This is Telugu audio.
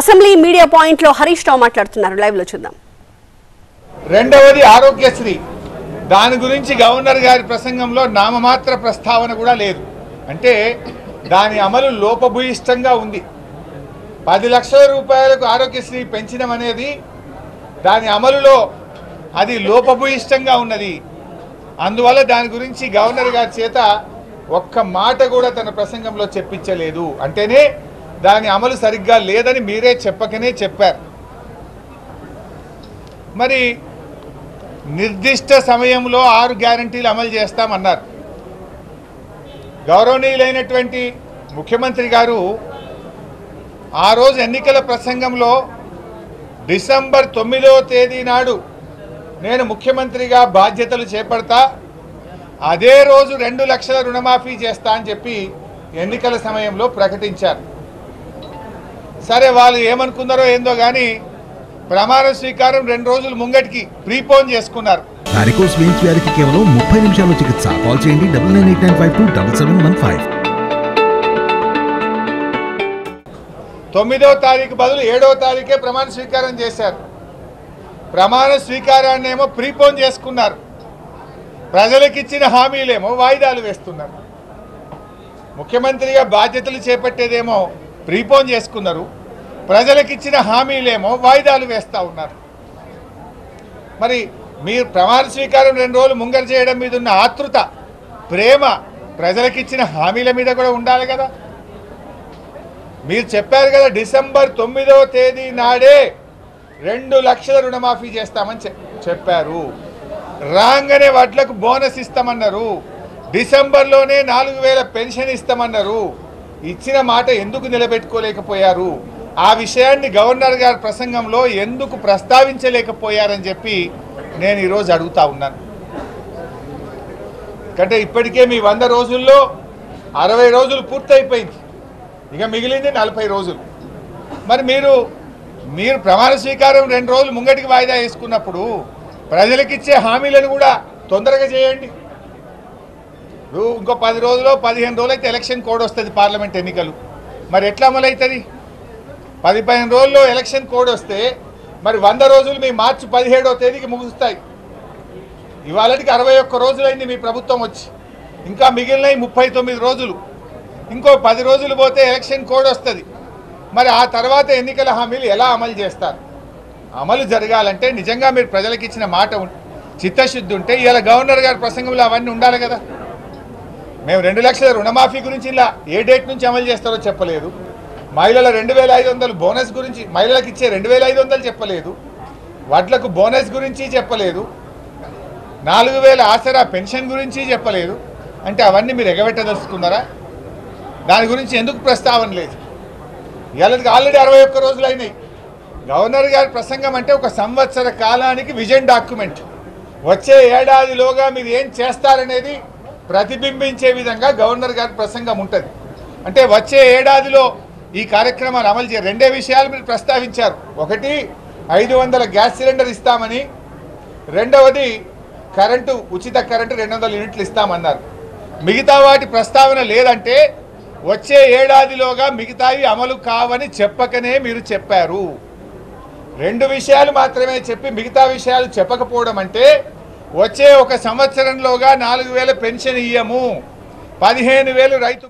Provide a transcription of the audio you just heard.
అసెంబ్లీ మీడియా పాయింట్ లో హరీష్ రావు మాట్లాడుతున్నారు. లైవ్ లో చూద్దాం. రెండవది ఆరోగ్యశ్రీ. దాని గురించి గవర్నర్ గారి ప్రసంగంలో నామమాత్ర ప్రస్తావన కూడా లేదు. అంటే దాని అమలు లోపభూయిష్టంగా ఉంది. 10 లక్షల రూపాయలకు ఆరోగ్యశ్రీ పెంచడం అనేది దాని అమలులో అది లోపభూయిష్టంగా ఉన్నది. అందువల్ల దాని గురించి గవర్నర్ గారి చేత ఒక్క మాట కూడా తన ప్రసంగంలో చెప్పించలేదు. అంటేనే దాని అమలు సరిగ్గా లేదని మీరే చెప్పకనే చెప్పారు. మరి నిర్దిష్ట సమయంలో 6 గ్యారంటీలు అమలు చేస్తామన్నారు. గౌరవనీయులైనటువంటి ముఖ్యమంత్రి గారు ఆ రోజు ఎన్నికల ప్రసంగంలో డిసెంబర్ 9వ తేదీ నాడు నేను ముఖ్యమంత్రిగా బాధ్యతలు చేపడతా, అదే రోజు 2 లక్షల రుణమాఫీ చేస్తా అని చెప్పి ఎన్నికల సమయంలో ప్రకటించారు. సరే, వాళ్ళు ఏమనుకున్నారో ఏందో కానీ ప్రమాణ స్వీకారం 2 రోజులు ముంగటికి ప్రీపోన్ చేసుకున్నారు. వారికోస్ వెయిన్స్ వ్యాధికి కేవలం 30 నిమిషాల్లో చికిత్స. కాల్ చేయండి 9989527715. 9వ తారీఖు బదులు 7వ తారీఖే ప్రమాణ స్వీకారం చేశారు. ప్రమాణ స్వీకారాన్ని ఏమో ప్రీపోన్ చేసుకున్నారు. ప్రజలకు ఇచ్చిన హామీలేమో వాయిదాలు వేస్తున్నారు. ముఖ్యమంత్రిగా బాధ్యతలు చేపట్టేదేమో ప్రీపోన్ చేసుకున్నారు. ప్రజలకు ఇచ్చిన హామీలేమో వాయిదాలు వేస్తూ ఉన్నారు. మరి మీరు ప్రమాణ స్వీకారం 2 రోజులు ముంగర చేయడం మీద ఉన్న ఆతృత, ప్రేమ ప్రజలకు ఇచ్చిన హామీల మీద కూడా ఉండాలి కదా. మీరు చెప్పారు కదా, డిసెంబర్ 9వ తేదీ నాడే 2 లక్షల రుణమాఫీ చేస్తామని చెప్పారు. రాగానే వడ్లకు బోనస్ ఇస్తామన్నారు. డిసెంబర్లోనే 4000 పెన్షన్ ఇస్తామన్నారు. ఇచ్చిన మాట ఎందుకు నిలబెట్టుకోలేకపోయారు? ఆ విషయాన్ని గవర్నర్ గారి ప్రసంగంలో ఎందుకు ప్రస్తావించలేకపోయారని చెప్పి నేను ఈరోజు అడుగుతా ఉన్నాను. అంటే ఇప్పటికే మీ 100 రోజుల్లో 60 రోజులు పూర్తయిపోయింది. ఇక మిగిలింది 40 రోజులు. మరి మీరు ప్రమాణ స్వీకారం 2 రోజులు ముంగటికి వాయిదా వేసుకున్నప్పుడు ప్రజలకు ఇచ్చే హామీలను కూడా తొందరగా చేయండి. ఇంకో 10 రోజుల్లో 15 రోజులు అయితే ఎలక్షన్ కోడ్ వస్తుంది, పార్లమెంట్ ఎన్నికలు. మరి ఎట్లా అమలవుతుంది? 10-15 రోజుల్లో ఎలక్షన్ కోడ్ వస్తే మరి 100 రోజులు మీ మార్చి 17వ తేదీకి ముగుస్తాయి. ఇవాళకి 61 రోజులైంది మీ ప్రభుత్వం వచ్చి. ఇంకా మిగిలినవి 39 రోజులు. ఇంకో 10 రోజులు పోతే ఎలక్షన్ కోడ్ వస్తుంది. మరి ఆ తర్వాత ఎన్నికల హామీలు ఎలా అమలు చేస్తారు? అమలు జరగాలంటే నిజంగా మీరు ప్రజలకు ఇచ్చిన మాట చిత్తశుద్ధి ఉంటే ఇలా గవర్నర్ గారి ప్రసంగంలో అవన్నీ ఉండాలి కదా. మేము 2 లక్షల రుణమాఫీ గురించి ఇలా ఏ డేట్ నుంచి అమలు చేస్తారో చెప్పలేదు. మహిళల 2500 బోనస్ గురించి, మహిళలకు ఇచ్చే 2500 చెప్పలేదు. వడ్లకు బోనస్ గురించి చెప్పలేదు. 4000 ఆసరా పెన్షన్ గురించి చెప్పలేదు. అంటే అవన్నీ మీరు ఎగబెట్టదలుచుకున్నారా? దాని గురించి ఎందుకు ప్రస్తావన లేదు? ఇవాళకి ఆల్రెడీ 61 రోజులు అయినాయి. గవర్నర్ గారి ప్రసంగం అంటే ఒక సంవత్సర కాలానికి విజన్ డాక్యుమెంట్. వచ్చే ఏడాదిలోగా మీరు ఏం చేస్తారనేది ప్రతిబింబించే విధంగా గవర్నర్ గారి ప్రసంగం ఉంటుంది. అంటే వచ్చే ఏడాదిలో ఈ కార్యక్రమాన్ని అమలు చేయాలి. 2 విషయాలు మీరు ప్రస్తావించారు. ఒకటి 500 గ్యాస్ సిలిండర్ ఇస్తామని, రెండవది కరెంటు, ఉచిత కరెంటు 200 యూనిట్లు ఇస్తామన్నారు. మిగతా వాటి ప్రస్తావన లేదంటే వచ్చే ఏడాదిలోగా మిగతావి అమలు కావని చెప్పకనే మీరు చెప్పారు. 2 విషయాలు మాత్రమే చెప్పి మిగతా విషయాలు చెప్పకపోవడం అంటే వచ్చే 1 సంవత్సరంలోగా 4000 పెన్షన్ ఇయ్యము, 15,000 రైతు